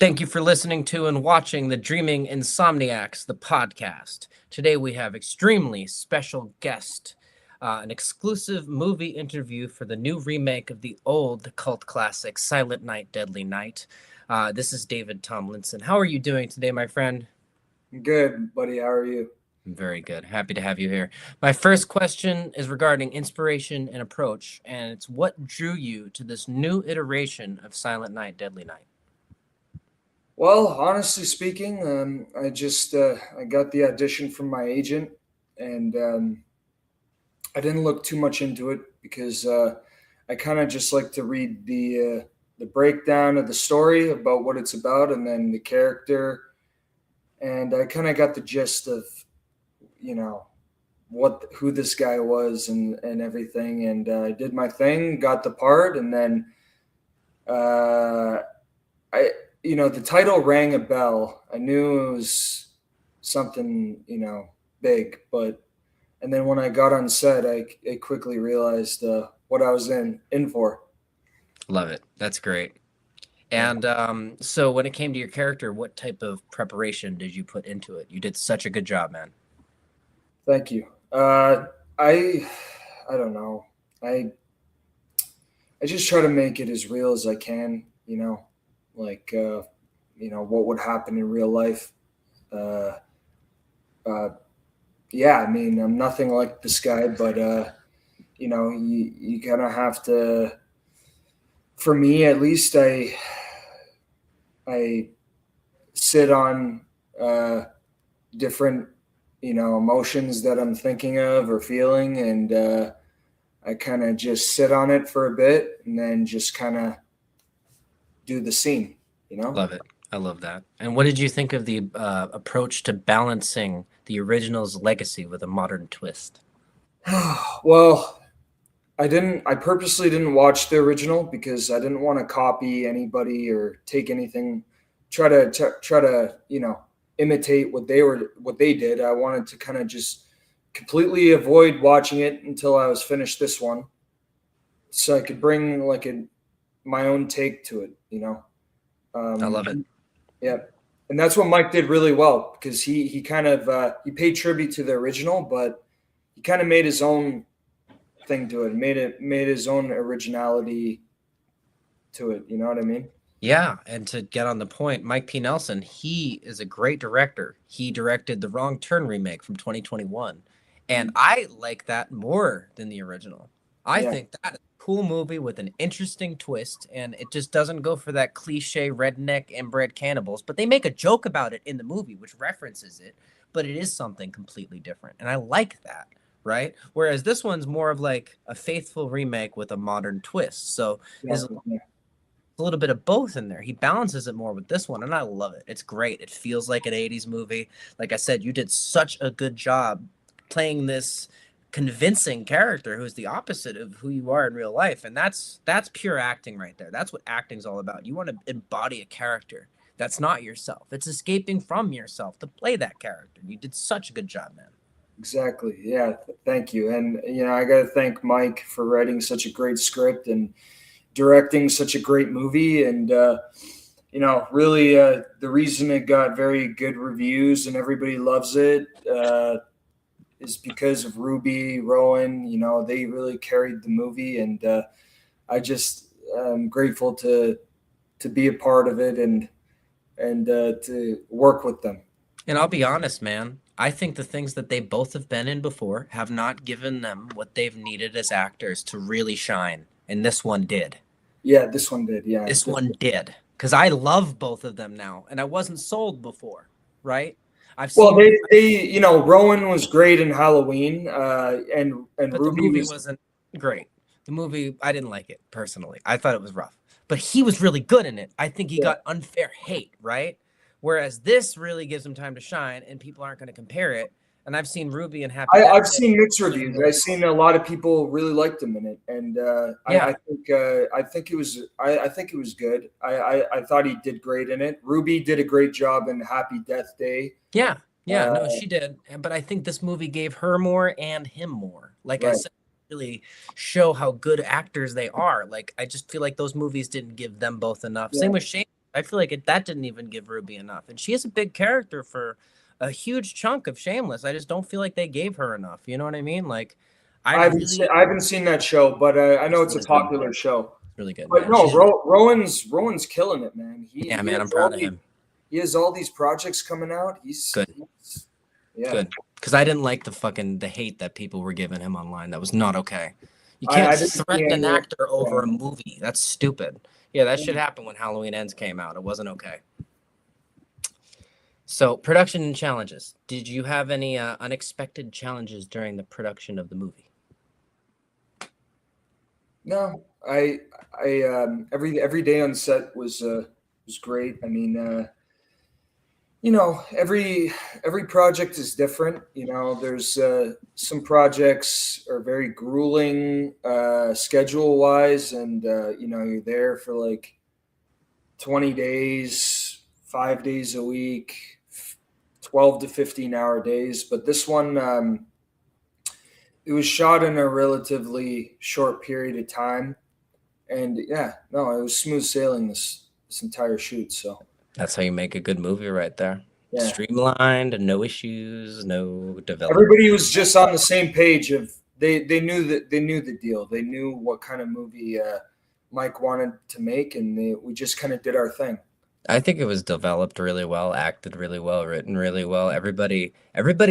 Thank you for listening to and watching the Dreaming Insomniacs, the podcast. Today we have extremely special guest, an exclusive movie interview for the new remake of the old cult classic Silent Night, Deadly Night. This is David Tomlinson. How are you doing today, my friend? Good, buddy. How are you? Very good. Happy to have you here. My first question is regarding inspiration and approach, and it's what drew you to this new iteration of Silent Night, Deadly Night? Well, honestly speaking, I got the audition from my agent, and I didn't look too much into it because I kind of just like to read the breakdown of the story about what it's about, and then the character, and I kind of got the gist of you know what who this guy was and everything, and I did my thing, got the part, and then uh, I the title rang a bell. I knew it was something big, but and then when I got on set, I quickly realized what I was in for. Love it. That's great. Yeah, And so when it came to your character, what type of preparation did you put into it? You did such a good job, man. thank you. I don't know. I just try to make it as real as I can. Like what would happen in real life. Uh, uh, yeah, I mean, I'm nothing like this guy, but you kind of have to. For me, at least, I sit on uh, different emotions that I'm thinking of or feeling, and I kind of just sit on it for a bit, and then just kind of do the scene. You know. Love it. I love that. And what did you think of the approach to balancing the original's legacy with a modern twist? Well, I didn't. I purposely didn't watch the original because I didn't want to copy anybody or take anything. Try to imitate what they did. I wanted to kind of just completely avoid watching it until I was finished this one, so I could bring my own take to it. I Um, love it. yeah, and that's what Mike did really well because he kind of he paid tribute to the original, but he kind of made his own thing to it. Made his own originality to it. You know what I mean? Yeah, and to get on the point, Mike P. Nelson, he is a great director. He directed the Wrong Turn remake from 2021, and Mm. I like that more than the original. I Yeah, think that is a cool movie with an interesting twist, and it just doesn't go for that cliche redneck inbred cannibals, but they make a joke about it in the movie, which references it, but it is something completely different, and I like that, right? Whereas this one's more of like a faithful remake with a modern twist. So there's exactly. Yeah. a little bit of both in there. He balances it more with this one, and I love it. It's great. It feels like an 80s movie. Like I said, you did such a good job playing this convincing character who's the opposite of who you are in real life. And that's pure acting right there. That's what acting's all about. You want to embody a character that's not yourself. It's escaping from yourself to play that character. You did such a good job, man. Exactly. Yeah. Thank you. And I got to thank Mike for writing such a great script and directing such a great movie. And really, the reason it got very good reviews and everybody loves it is because of Ruby, Rowan. They really carried the movie, and I just am grateful to be a part of it and to work with them. And I'll be honest, man. I think the things that they both have been in before have not given them what they've needed as actors to really shine. And this one did. Yeah, this one did. Yeah. This one did. Because I love both of them now. And I wasn't sold before, right? I've Well, seen, Rowan was great in Halloween, and but the Ruby movie was. wasn't great. The movie, I didn't like it personally. I thought it was rough. But he was really good in it. I think he Yeah. got unfair hate, right? Whereas this really gives him time to shine, and people aren't going to compare it. And I've seen Ruby and Happy Death I've Day. seen mixed reviews. I've seen a lot of people really liked him in it, and Yeah, I think I think it was good. I thought he did great in it. Ruby did a great job in Happy Death Day. yeah, yeah. Uh, No, she did. But I think this movie gave her more and him more. Like I right. said, really show how good actors they are. Like I just feel like those movies didn't give them both enough. Same Yeah. with Shane. I feel like that didn't even give Ruby enough, and she is a big character for a huge chunk of Shameless. I just don't feel like they gave her enough. You know what I mean? Like, I really I haven't seen that show, but I know it's it's a really good. popular show. It's really good, But man. no, She's really, Rowan's killing it, man. yeah, He man. I'm has all proud of the him. he has all these projects coming out. Good, Yeah. good. Because I didn't like the hate that people were giving him online. That was not okay. You can't I didn't see threaten an any. actor Yeah. over a movie. That's stupid. Yeah, that shit happened when Halloween Ends came out. It wasn't okay. So, production and challenges. Did you have any unexpected challenges during the production of the movie? No, every day on set was great. I mean, every project is different. There's some projects are very grueling schedule wise, and you're there for like 20 days, 5 days a week, 12 to 15-hour days. But this one, it was shot in a relatively short period of time, and yeah, no, it was smooth sailing this entire shoot. So That's how you make a good movie right there. yeah, Streamlined, no issues, no development. everybody was just on the same page of they knew the deal. They knew what kind of movie Mike wanted to make, and we just kind of did our thing. I think it was developed really well, acted really well, written really well. Everybody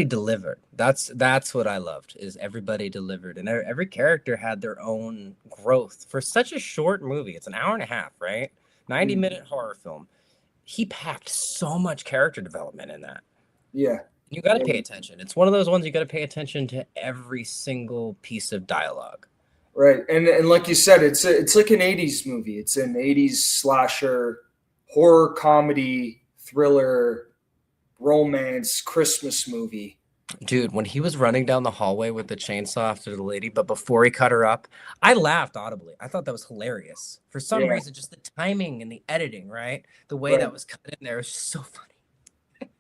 delivered. That's what I loved is everybody delivered, and every character had their own growth for such a short movie. It's an hour and a half, right? 90-minute horror film. He packed so much character development in that. Yeah, You got to yeah, pay attention. It's one of those ones you got to pay attention to every single piece of dialogue. right. And like you said, it's like an '80s movie. It's an '80s slasher, horror comedy, thriller, romance, Christmas movie. Dude, when he was running down the hallway with the chainsaw after the lady, but before he cut her up, I laughed audibly. I thought that was hilarious. For some Yeah, reason, just the timing and the editing, right? The way right. that was cut in there was just so funny.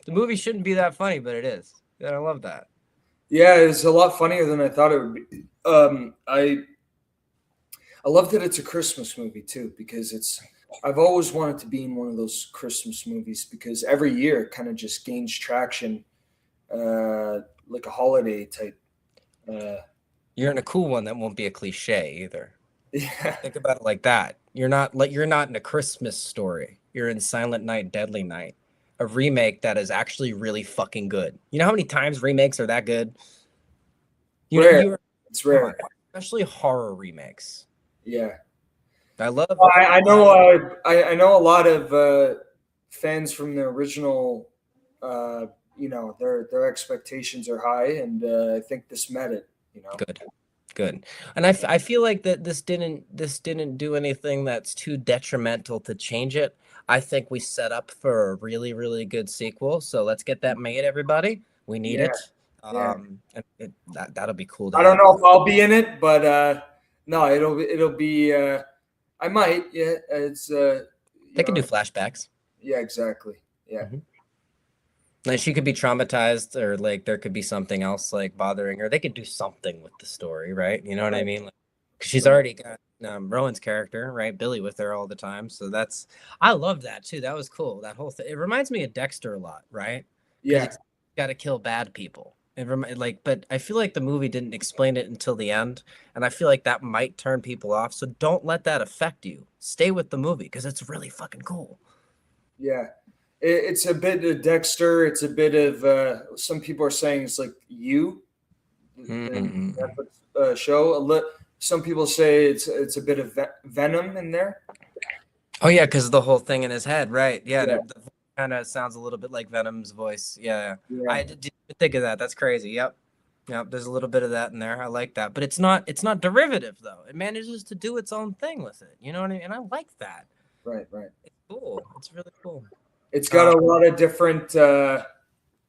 The movie shouldn't be that funny, but it is. And I love that. Yeah, it's a lot funnier than I thought it would be. I love that it's a Christmas movie too, because I've always wanted to be in one of those Christmas movies because every year it kind of just gains traction, like a holiday type. Uh, You're in a cool one that won't be a cliche either. yeah, Think about it like that. You're not in a Christmas Story. You're in Silent Night, Deadly Night, a remake that is actually really fucking good. You know how many times remakes are that good? You know, rare. It's come on, rare. especially horror remakes. Yeah, I love. I know. I know a lot of fans from the original. Their expectations are high, and I think this met it. Good, good. And I feel like that this didn't do anything that's too detrimental to change it. I think we set up for a really, really good sequel. So let's get that made, everybody. We need Yeah, it. yeah. That'll be cool to I don't have. know if I'll be in it, but no, it'll be. I might. Yeah, it's. They can do flashbacks. Yeah, exactly. Yeah, Mhm. Like she could be traumatized, or like there could be something else like bothering her. They could do something with the story, right? You know what I right, mean? Like, 'cause she's right. already got Rowan's character, right? Billy with her all the time. So I loved that too. That was cool. That whole thing. It reminds me of Dexter a lot, right? Because Yeah, he's got to kill bad people. But I feel like the movie didn't explain it until the end, and I feel like that might turn people off. So don't let that affect you. Stay with the movie because it's really fucking cool. yeah. It's a bit of Dexter. It's a bit of. Some people are saying it's like you, the Mm-mm. Netflix show. Some people say it's a bit of Venom in there. Oh yeah, because the whole thing in his head, right? Yeah, Yeah, the kind of sounds a little bit like Venom's voice. Yeah, yeah, I didn't think of that. That's crazy. Yep, yep. There's a little bit of that in there. I like that, but it's not derivative though. It manages to do its own thing with it. You know what I mean? And I like that. right, right. It's cool. It's really cool. It's got Uh, a lot of different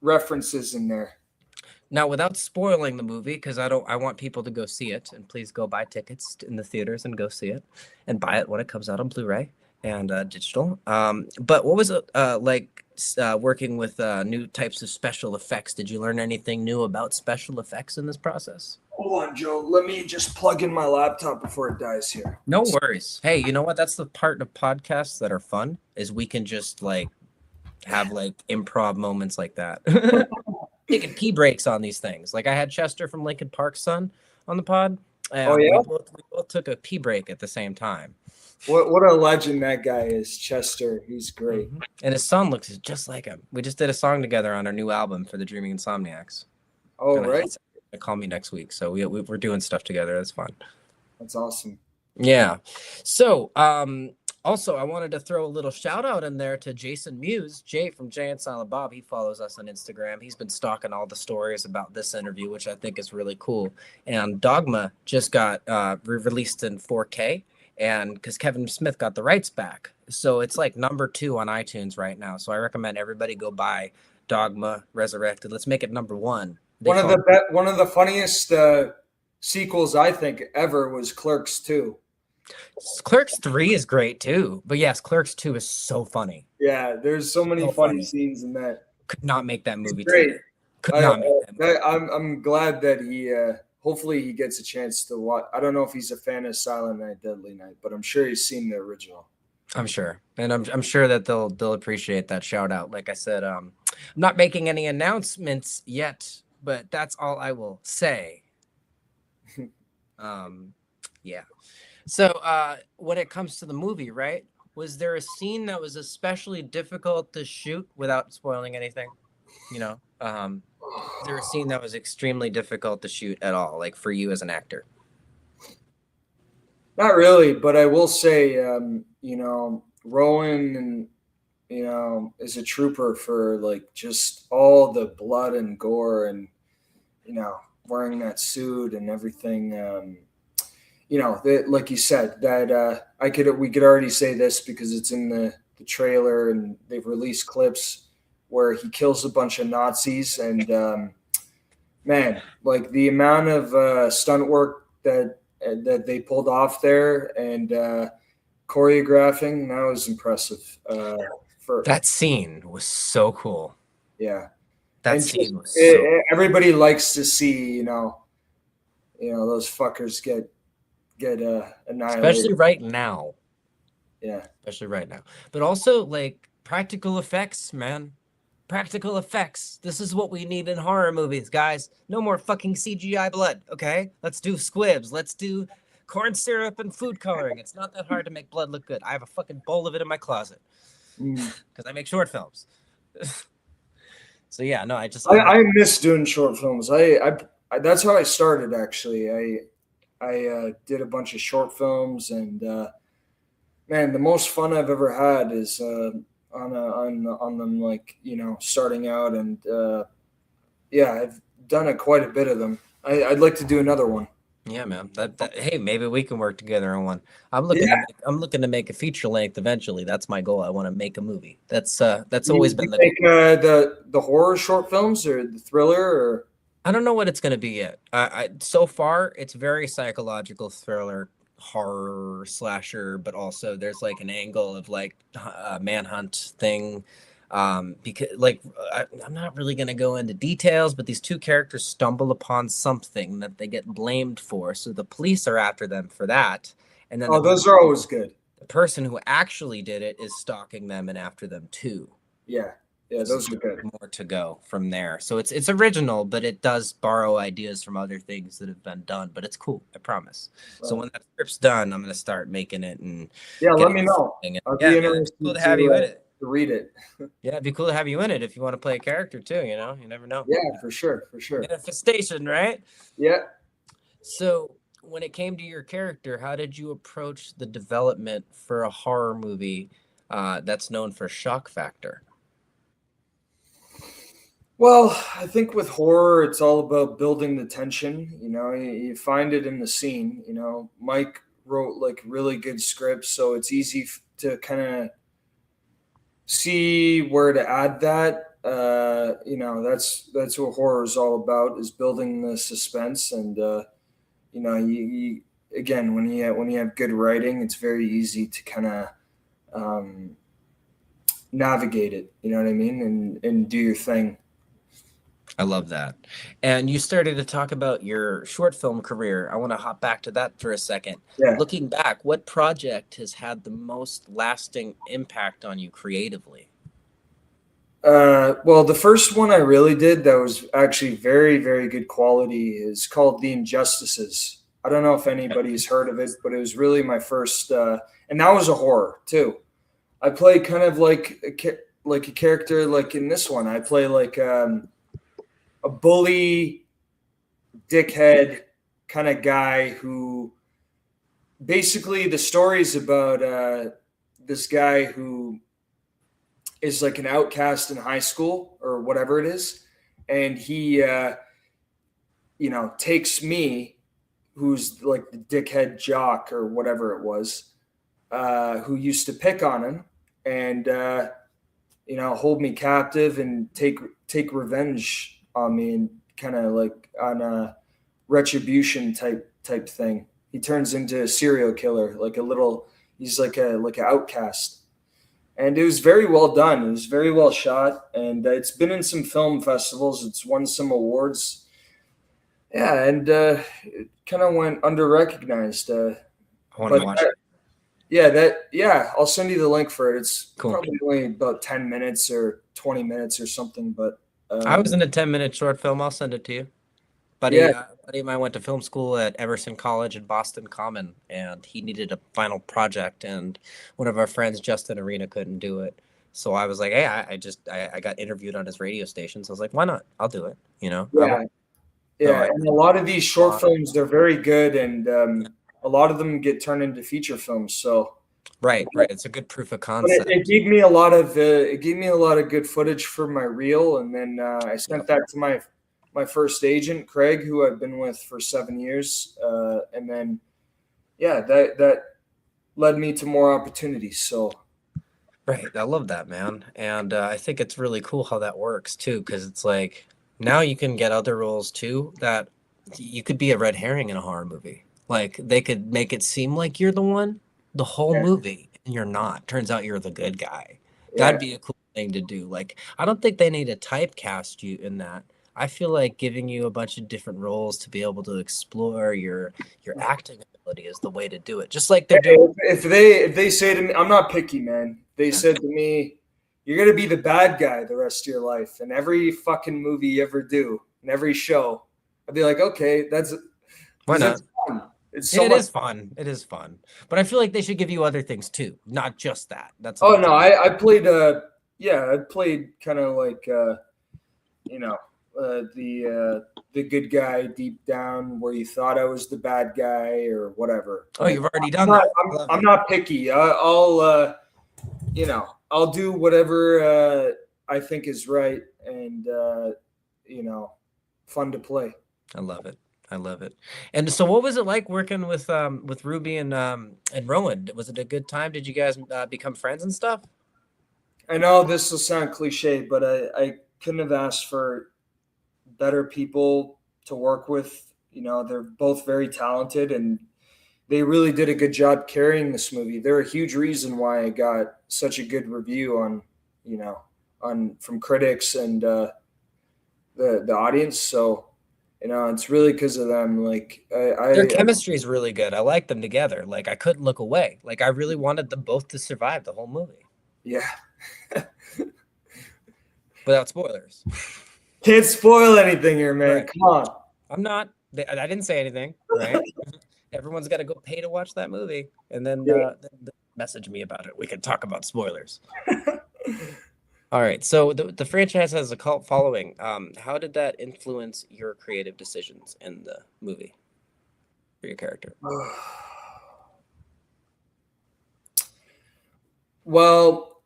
references in there. Now, without spoiling the movie, because I want people to go see it, and please go buy tickets in the theaters and go see it, and buy it when it comes out on Blu-ray and digital. But what was it like working with new types of special effects? Did you learn anything new about special effects in this process? Hold on, Joe. Let me just plug in my laptop before it dies here. No worries. Hey, you know what? That's the part of podcasts that are fun is we can just like have like improv moments like that. Taking pee breaks on these things. Like I had Chester from Lincoln Park's son on the pod, Oh and yeah, we both took a pee break at the same time. what a legend that guy is, Chester. He's great. And his son looks just like him. We just did a song together on our new album for the Dreaming Insomniacs. Oh And right, he's gonna call me next week, so we're doing stuff together. That's fun. that's awesome. Yeah. So, also, I wanted to throw a little shout out in there to Jason Muse, Jay from Jay and Silent Bob. He follows us on Instagram. He's been stalking all the stories about this interview, which I think is really cool. And Dogma just got released in 4K, and because Kevin Smith got the rights back, so it's like #2 on iTunes right now. So I recommend everybody go buy Dogma Resurrected. Let's make it #1. One of the funniest sequels I think ever was Clerks 2. Clerks 3 is great too, but yes, Clerks 2 is so funny. Yeah, there's so many funny scenes in that. Could not make that movie great. today. Could not make that movie. I'm glad that he hopefully he gets a chance to watch. I don't know if he's a fan of Silent Night, Deadly Night, but I'm sure he's seen the original. I'm sure, and I'm sure that they'll appreciate that shout out. Like I said, I'm not making any announcements yet, but that's all I will say. Yeah. So when it comes to the movie, right? Was there a scene that was especially difficult to shoot without spoiling anything? You know, is there a scene that was extremely difficult to shoot at all, like for you as an actor? Not really, but I will say, Rowan and is a trooper for like just all the blood and gore and wearing that suit and everything. Like you said, that we could already say this because it's in the trailer and they've released clips where he kills a bunch of Nazis and man, like the amount of stunt work that they pulled off there and choreographing, that was impressive. That scene was so cool. Yeah, that scene was so. Everybody likes to see those fuckers get annihilated, especially right now. Yeah, especially right now. But also like practical effects, man. Practical effects. This is what we need in horror movies, guys. No more fucking CGI blood, okay? Let's do squibs. Let's do corn syrup and food coloring. It's not that hard to make blood look good. I have a fucking bowl of it in my closet because I make short films. So yeah, no, I miss doing short films. I that's how I started actually. I did a bunch of short films and man, the most fun I've ever had is on them, like starting out and yeah, I've done quite a bit of them. I'd like to do another one. Yeah, man. Hey, maybe we can work together on one. I'm looking to make a feature length eventually. That's my goal. I want to make a movie. That's always been the goal. The horror short films or the thriller or I don't know what it's going to be yet. So far it's very psychological thriller, horror, slasher, but also there's like an angle of like a manhunt thing. Because like I'm not really going to go into details, but these two characters stumble upon something that they get blamed for, so the police are after them for that, and then those are always good. The person who actually did it is stalking them and after them too. Yeah, those are good. More to go from there. So it's original, but it does borrow ideas from other things that have been done. But it's cool, I promise. Right. So when that script's done, I'm gonna start making it and let me know. I'll be interested cool to have you in it. To read it. Yeah, it'd be cool to have you in it if you want to play a character too. You never know. Yeah, for sure. Manifestation, right? Yeah. So when it came to your character, how did you approach the development for a horror movie that's known for shock factor? Well, I think with horror, it's all about building the tension. You find it in the scene. Mike wrote like really good scripts, so it's easy to kind of see where to add that. That's what horror is all about, is building the suspense. And you again, when you have good writing, it's very easy to kind of navigate it. You know what I mean, and do your thing. I love that. And you started to talk about your short film career. I want to hop back to that for a second. Yeah. Looking back, what project has had the most lasting impact on you creatively? Well, the first one I really did that was actually very, very good quality is called The Injustices. I don't know if anybody's heard of it, but it was really my first, and that was a horror too. I play kind of like like a character like in this one. I play like a bully, dickhead kind of guy who basically the story is about this guy who is like an outcast in high school or whatever it is, and he takes me, who's like the dickhead jock or whatever it was, who used to pick on him, and hold me captive and take revenge on me, and kind of like on a retribution type thing. He turns into a serial killer, like a little. He's like an outcast, and it was very well done. It was very well shot, and it's been in some film festivals. It's won some awards. Yeah, and it kind of went under recognized. I want to But watch it. yeah, I'll send you the link for it. It's Cool. probably only about 10 minutes or 20 minutes or something. But I was in a 10-minute short film. I'll send it to you. yeah, Buddy of mine went to film school at Emerson College in Boston Common, and he needed a final project, and one of our friends, Justin Arena, couldn't do it. So I was like, hey, I got interviewed on his radio station. So I was like, why not? I'll do it. I want yeah, so yeah. And a lot of these short uh, films, they're very good, and a lot of them get turned into feature films. So. right, right. It's a good proof of But concept. it gave me a lot of good footage for my reel, and then I sent Yep. that to my first agent, Craig, who I've been with for 7 years, and then yeah, that led me to more opportunities. So Right. I love that, man. And I think it's really cool how that works too, because it's like now you can get other roles too that you could be a red herring in a horror movie. Like they could make it seem like you're the one the whole yeah, movie, and you're not. Turns out you're the good guy. yeah, That'd be a cool thing to do. Like, I don't think they need to typecast you in that. I feel like giving you a bunch of different roles to be able to explore your acting ability is the way to do it. Just like they're doing. if they say to me, I'm not picky, man. They said to me, "You're gonna be the bad guy the rest of your life, and every fucking movie you ever do, and every show." I'd be like, "Okay, that's Why because not? it's fun. It's Yeah, so it much." is fun. It is fun. But I feel like they should give you other things too, not just that. That's Oh what no, I played I played kind of like you know the good guy deep down where you thought I was the bad guy or whatever. Oh, But you've already done that. I love I'm it. not picky. I'll I'll do whatever I think is right and you know fun to play. I love it. I love it. And so what was it like working with Ruby and Rowan? Was it a good time? Did you guys become friends and stuff? I know this will sound cliche, but I couldn't have asked for better people to work with. They're both very talented, and they really did a good job carrying this movie. They're a huge reason why I got such a good review you know, on from critics and the audience. So, it's really because of them. Like Their chemistry is really good. I like them together. Like I couldn't look away. Like I really wanted them both to survive the whole movie yeah, without spoilers. can't spoil anything here, man. Right. Come on. I'm not. I didn't say anything. Right. Everyone's got to go pay to watch that movie, and then message me about it. We can talk about spoilers. All right. So the franchise has a cult following. How did that influence your creative decisions in the movie for your character? Well,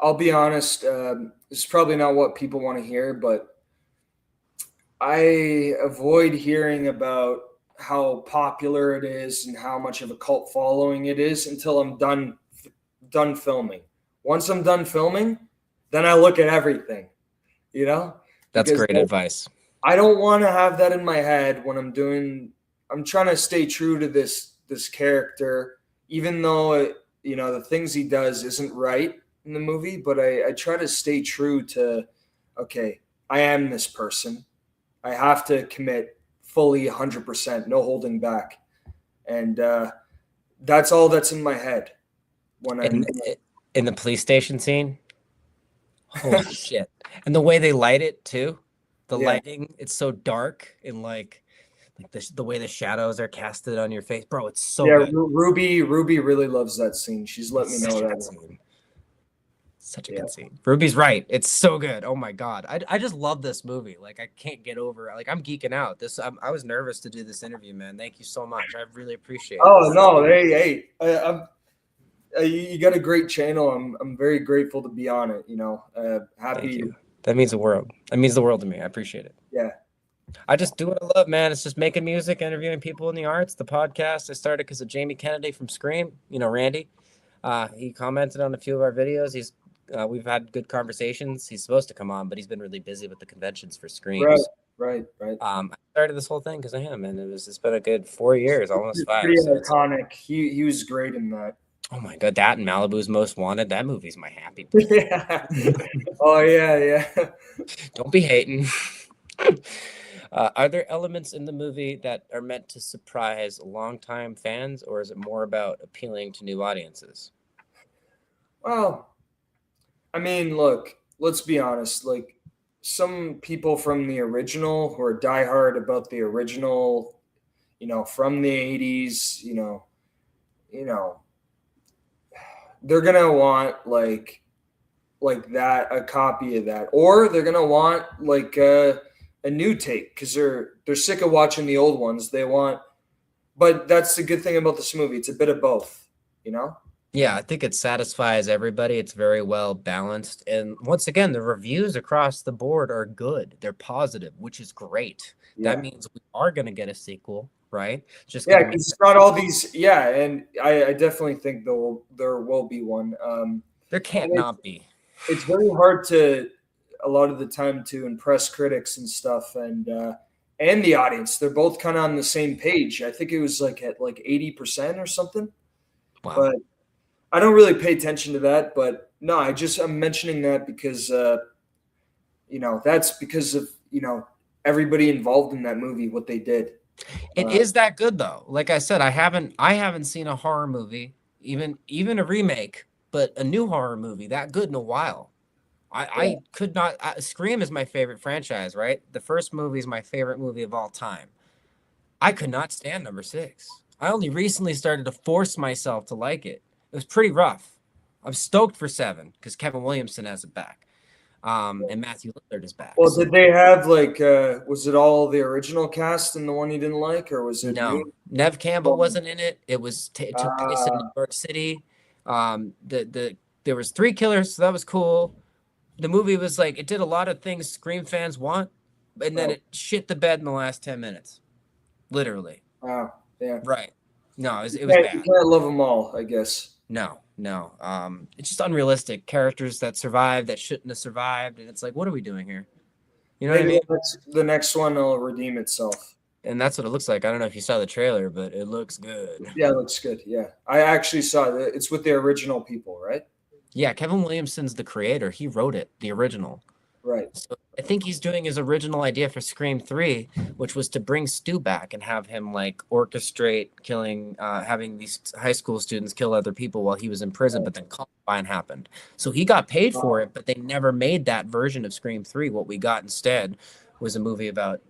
I'll be honest. This is probably not what people want to hear, but I avoid hearing about how popular it is and how much of a cult following it is until I'm done filming. Once I'm done filming, then I look at everything, you know, That's because great advice. I don't want to have that in my head when I'm doing. I'm trying to stay true to this character, even though the things he does isn't right in the movie. But I try to stay true to. Okay, I am this person. I have to commit fully 100%, no holding back. And that's all that's in my head when I'm. In in the police station scene, holy shit! And the way they light it too, the Yeah, lighting, it's so dark and like the way the shadows are casted on your face, bro. It's so yeah. good. Ruby really loves that scene. She's let me It's know such a good that. scene. Such a Yeah. good scene. Ruby's right. It's so good. Oh my god, I just love this movie. Like I can't get over. Like I'm geeking out. I was nervous to do this interview, man. Thank you so much. I really appreciate it. Oh no, hey, you got a great channel. I'm very grateful to be on it. Thank Happy. you. That means the world. That means the world to me. I appreciate it. Yeah, I just do what I love, man. It's just making music, interviewing people in the arts. The podcast I started because of Jamie Kennedy from Scream. You know, Randy. He commented on a few of our videos. We've had good conversations. He's supposed to come on, but he's been really busy with the conventions for right, Screams. right. I started this whole thing because of him, and it's been a good 4 years, almost It's five. pretty So it's iconic. He was great in that. oh my god, that and Malibu's Most Wanted. That movie's my happy Yeah. place. Oh yeah. Don't be hating. Are there elements in the movie that are meant to surprise longtime fans, or is it more about appealing to new audiences? Well, I mean, look, let's be honest. Like some people from the original who are diehard about the original, from the '80s, you know, they're gonna want like that, a copy of that, or they're gonna want like a new take because they're sick of watching the old ones. They want, but that's the good thing about this movie. It's a bit of both, you know. Yeah, I think it satisfies everybody. It's very well balanced. And once again, the reviews across the board are good. They're positive, which is great. That Yeah, means we are going to get a sequel, right? Just got yeah, to make because it's not all these. Yeah, and I definitely think there will be one. there can't And not be. it's very hard to a lot of the time to impress critics and stuff, and the audience. They're both kind of on the same page. I think it was like at like 80% or something, Wow. but I don't really pay attention to that. But no, I'm mentioning that because that's because of everybody involved in that movie, what they did. It Uh, is that good though. Like I said, I haven't seen a horror movie, even a remake, but a new horror movie that good in a while. I could not. Scream is my favorite franchise, right? The first movie is my favorite movie of all time. I could not stand number six. I only recently started to force myself to like it. It was pretty rough. I'm stoked for seven because Kevin Williamson has it back, and Matthew Lillard is back. well, So did they have like was it all the original cast and the one you didn't like, or was it new? no, Nev Campbell wasn't in it. It took place in New Uh, York City. There was three killers, so that was cool. The movie was like it did a lot of things Scream fans want, and then right. it shit the bed in the last 10 minutes, literally. Yeah. Right. No, You it was can't, you bad. can't love them all, I guess. No, no. It's just unrealistic. Characters that survived that shouldn't have survived, and it's like, what are we doing here? You know what I Maybe mean? the next one will redeem itself. And that's what it looks like. I don't know if you saw the trailer, but it looks good. Yeah, it looks good. Yeah, I actually saw it. It's with the original people, right? Yeah, Kevin Williamson's the creator. He wrote it, the original. Right. So I think he's doing his original idea for Scream 3, which was to bring Stu back and have him like orchestrate killing, having these high school students kill other people while he was in prison, but then Columbine happened. So he got paid for it, but they never made that version of Scream 3. What we got instead was a movie about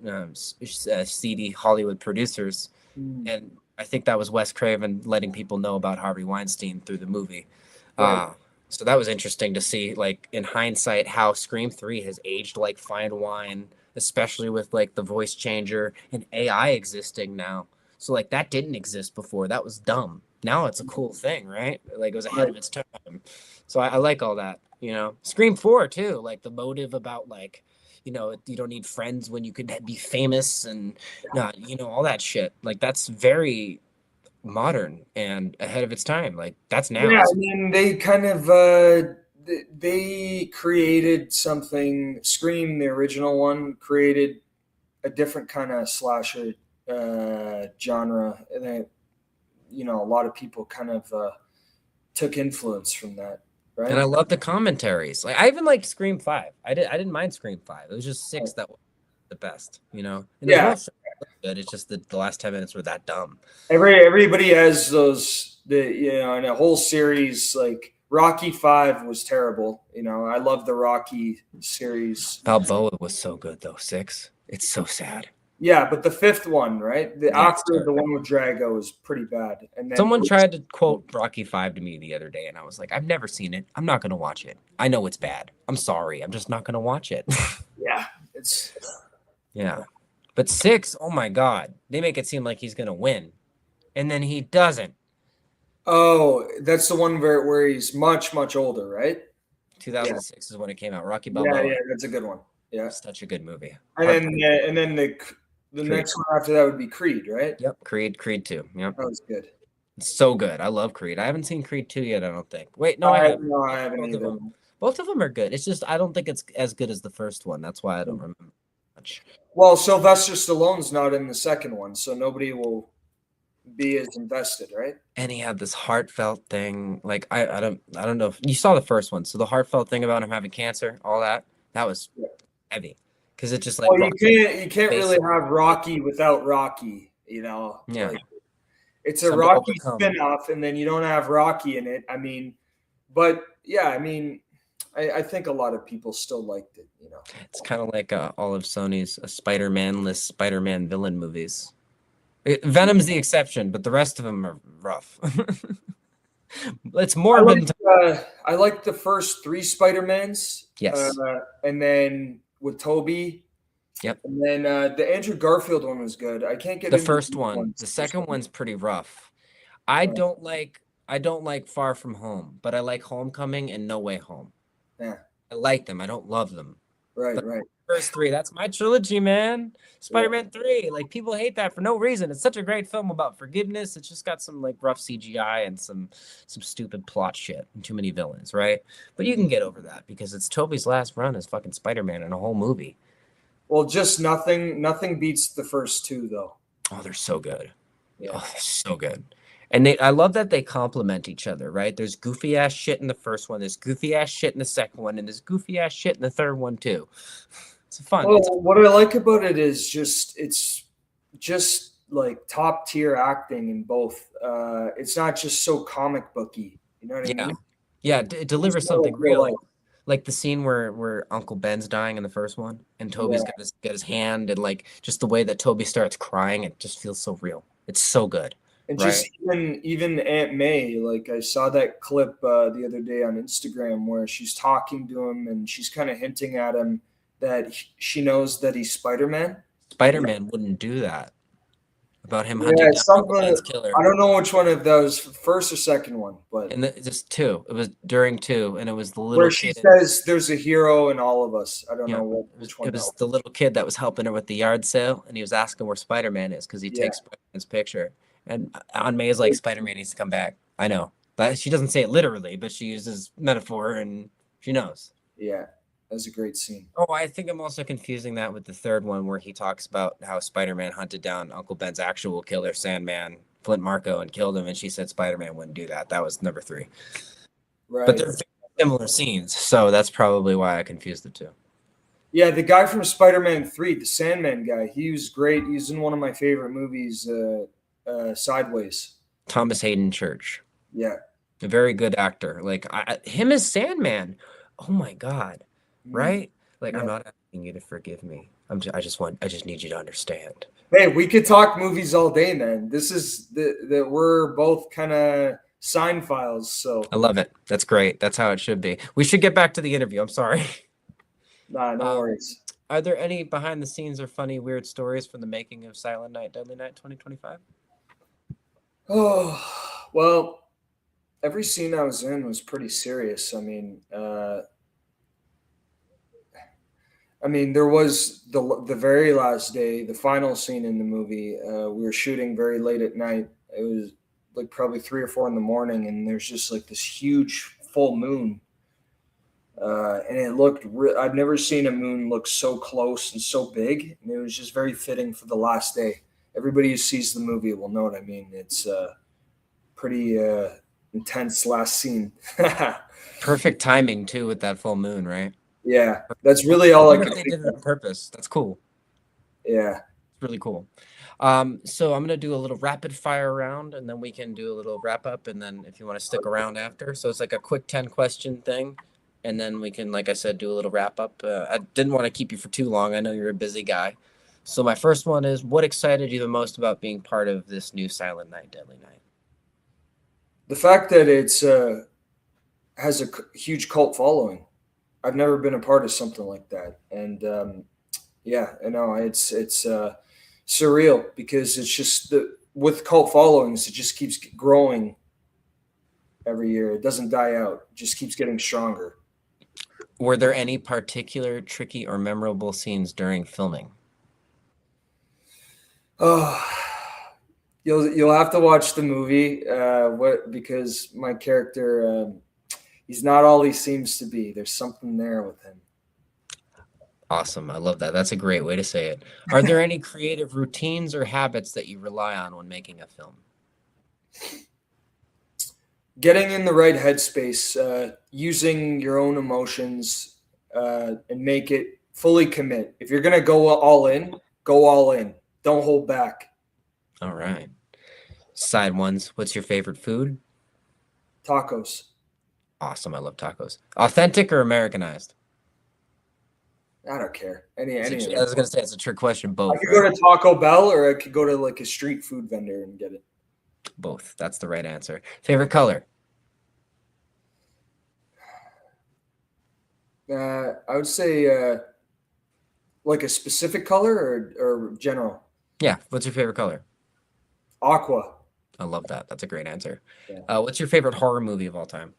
seedy Hollywood producers. Mm, And I think that was Wes Craven letting people know about Harvey Weinstein through the movie. right. Uh, so that was interesting to see, like in hindsight, how Scream 3 has aged like fine wine, especially with like the voice changer and AI existing now. So like that didn't exist before. That was dumb. Now it's a cool thing, right? Like it was ahead Right. of its time. So I like all that, you know. Scream 4 too, like the motive about like, you don't need friends when you could be famous and not, all that shit. Like that's very modern and ahead of its time. Like that's Yeah, now. I mean, they kind of they created something. Scream, the original one, created a different kind of slasher genre, and a lot of people kind of took influence from that. right? And I love the commentaries. Like I even liked Scream 5. I didn't mind Scream 5. It was just 6 that was the best, you know. And there's Yeah, more stuff that was good. It's just the last 10 minutes were that dumb. everybody has those, in a whole series. Like Rocky Five was terrible. I love the Rocky series. Balboa was so good though. 6. It's so sad. Yeah, but the fifth one, right? The Yeah, it's after the terrible. one with Drago was pretty bad, and then Someone tried to quote Rocky 5 to me the other day, and I was like, I've never seen it. I'm not gonna watch it. I know it's bad. I'm sorry. I'm just not gonna watch it. yeah, it's Yeah. But 6, oh my God. They make it seem like he's gonna win. And then he doesn't. oh, that's the one where he's much older, right? Yeah, 2006 is when it came out. Rocky yeah, Balboa. that's a good one. Yeah, Such a good movie. and then Heartbreak. and then the Creed. next one after that would be Creed, right? Yep. Creed 2. Yep. That was good. It's so good. I love Creed. I haven't seen Creed 2 yet, I don't think. Wait, no, I have. No, I haven't Both of either. them. Both of them are good. It's just I don't think it's as good as the first one. That's why I don't remember much. Well, Sylvester Stallone's not in the second one, so nobody will be as invested, right? And he had this heartfelt thing. Like I don't know if you saw the first one. So the heartfelt thing about him having cancer, all that was Yeah. heavy. Because it just like Well, you can't really face. have Rocky without Rocky, Yeah. Like it's a Something to Rocky overcome. spin-off, and then you don't have Rocky in it. I mean, but yeah, I think a lot of people still liked it, It's kind of like all of Sony's Spider-Man-less Spider-Man villain movies. Venom's the exception, but the rest of them are rough. It's I morbid. like the first three Spider-Mans. Yes. And then with Toby. Yep. And then the Andrew Garfield one was good. I can't get The into first these one. ones. The second one's pretty rough. I don't like Far From Home, but I like Homecoming and No Way Home. Yeah. I like them. I don't love them. Right, But right. first three, that's my trilogy, man. Spider-Man 3. Like people hate that for no reason. It's such a great film about forgiveness. It's just got some like rough CGI and some stupid plot shit and too many villains, right? But you can get over that because it's Tobey's last run as fucking Spider-Man in a whole movie. Well, just nothing beats the first two though. Oh, they're so good. Yeah. Oh, they're so good. And I love that they complement each other, right? There's goofy ass shit in the first one, there's goofy ass shit in the second one, and there's goofy ass shit in the third one too. It's fun. Well, what I like about it is it's just like top tier acting in both. It's not just so comic booky. You know what I mean? Yeah, it delivers It's more something real real. life. Like the scene where Uncle Ben's dying in the first one, and Toby's Yeah. got his hand, and like just the way that Toby starts crying, it just feels so real. It's so good. And Right. just even Aunt May, like I saw that clip the other day on Instagram where she's talking to him and she's kind of hinting at him that she knows that he's Spider-Man. Spider-Man wouldn't do that. About him Yeah, hunting down Uncle something. Ben's killer. I don't know which one of those, first or second one, but And just two. It was during two, and it was the little where she kid. says there's a hero in all of us. I don't Yeah, know which one. it was the little kid that was helping her with the yard sale, and he was asking where Spider-Man is because he Yeah. takes Spider-Man's picture. And Aunt May is like, Spider-Man needs to come back. I know. But she doesn't say it literally, but she uses metaphor, and she knows. Yeah, that was a great scene. Oh, I think I'm also confusing that with the third one where he talks about how Spider-Man hunted down Uncle Ben's actual killer, Sandman, Flint Marko, and killed him, and she said Spider-Man wouldn't do that. That was number 3. Right. But they're similar scenes, so that's probably why I confused the two. Yeah, the guy from Spider-Man 3, the Sandman guy, he was great. He's in one of my favorite movies, Sideways. Thomas Hayden Church. Yeah. A very good actor. Like him as Sandman. Oh my God. Right? Like Yeah. I'm not asking you to forgive me. I just need you to understand. Hey, we could talk movies all day, man. This is that we're both kind of sign files, so I love it. That's great. That's how it should be. We should get back to the interview. I'm sorry. no worries. Are there any behind the scenes or funny weird stories from the making of Silent Night, Deadly Night 2025? Oh, well, every scene I was in was pretty serious. I mean, there was the very last day, the final scene in the movie. We were shooting very late at night. It was like probably 3 or 4 in the morning, and there's just like this huge full moon, and it looked. I've never seen a moon look so close and so big, and it was just very fitting for the last day. Everybody who sees the movie will know what I mean. It's pretty intense last scene. Perfect timing too with that full moon, right? Yeah, that's really all I Even if could they think did it of. on purpose, that's cool. Yeah. It's really cool. So I'm gonna do a little rapid fire round, and then we can do a little wrap up, and then if you want to stick around after. So it's like a quick 10 question thing, and then we can, like I said, do a little wrap up. I didn't want to keep you for too long. I know you're a busy guy. So my first one is, what excited you the most about being part of this new Silent Night, Deadly Night? The fact that it's has a huge cult following. I've never been a part of something like that, and yeah, I know it's surreal because it's just the with cult followings, it just keeps growing every year. It doesn't die out; it just keeps getting stronger. Were there any particular tricky or memorable scenes during filming? Oh, you'll have to watch the movie. What because my character, he's not all he seems to be. There's something there with him. Awesome. I love that. That's a great way to say it. Are there any creative routines or habits that you rely on when making a film? Getting in the right headspace, using your own emotions, and make it fully commit. If you're gonna go all in, go all in. Don't hold back. All right. Side ones. What's your favorite food? Tacos. Awesome. I love tacos. Authentic or Americanized? I don't care. Any It's any of I them. was gonna say it's a trick question. I Both, could go right? to Taco Bell or I could go to like a street food vendor and get it. Both. That's the right answer. Favorite color? I would say like a specific color or general. Yeah. What's your favorite color? Aqua. I love that. That's a great answer. Yeah. What's your favorite horror movie of all time?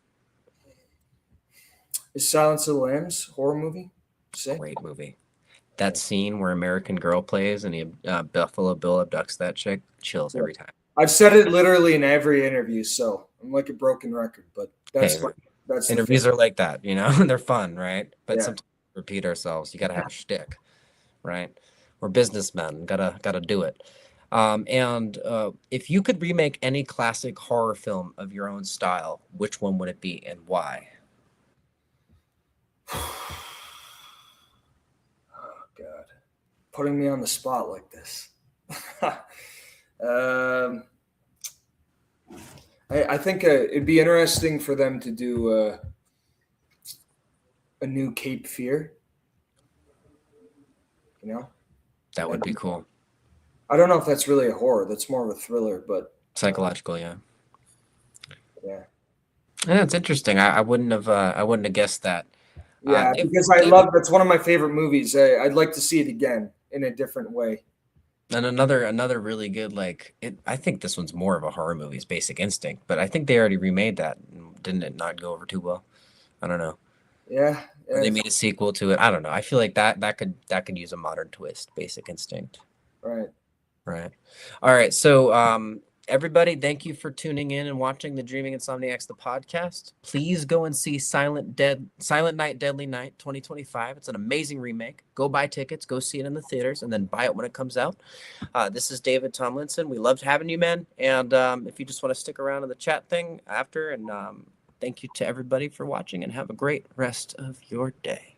Is Silence of the Lambs horror movie? Say. Great movie. That scene where American Girl plays and Buffalo Bill abducts that chick, chills Yeah. every time. I've said it literally in every interview, so I'm like a broken record, but Hey, that's the interviews thing. are like that, they're fun, right? But Yeah. sometimes we repeat ourselves. You got to have a shtick, right? We're businessmen, gotta do it. And if you could remake any classic horror film of your own style, which one would it be and why? Oh God, putting me on the spot like this. um, I think it'd be interesting for them to do a new Cape Fear. You know, That would and be cool. I don't know if that's really a horror. That's more of a thriller, but Psychological, yeah. yeah, Yeah, it's interesting. I wouldn't have guessed that. yeah, because I David, love that's one of my favorite movies. I'd like to see it again in a different way. and another really good I think this one's more of a horror movie, is Basic Instinct, but I think they already remade that. Didn't it not go over too well? I don't know. Yeah, Or yeah, they made a sequel to it. I don't know. I feel like that could use a modern twist, Basic Instinct. right. Right. All right. So, everybody, thank you for tuning in and watching the Dreaming Insomniacs, the podcast. Please go and see Silent Night, Deadly Night 2025. It's an amazing remake. Go buy tickets, go see it in the theaters, and then buy it when it comes out. This is David Tomlinson. We loved having you, man. And if you just want to stick around in the chat thing after, and thank you to everybody for watching, and have a great rest of your day.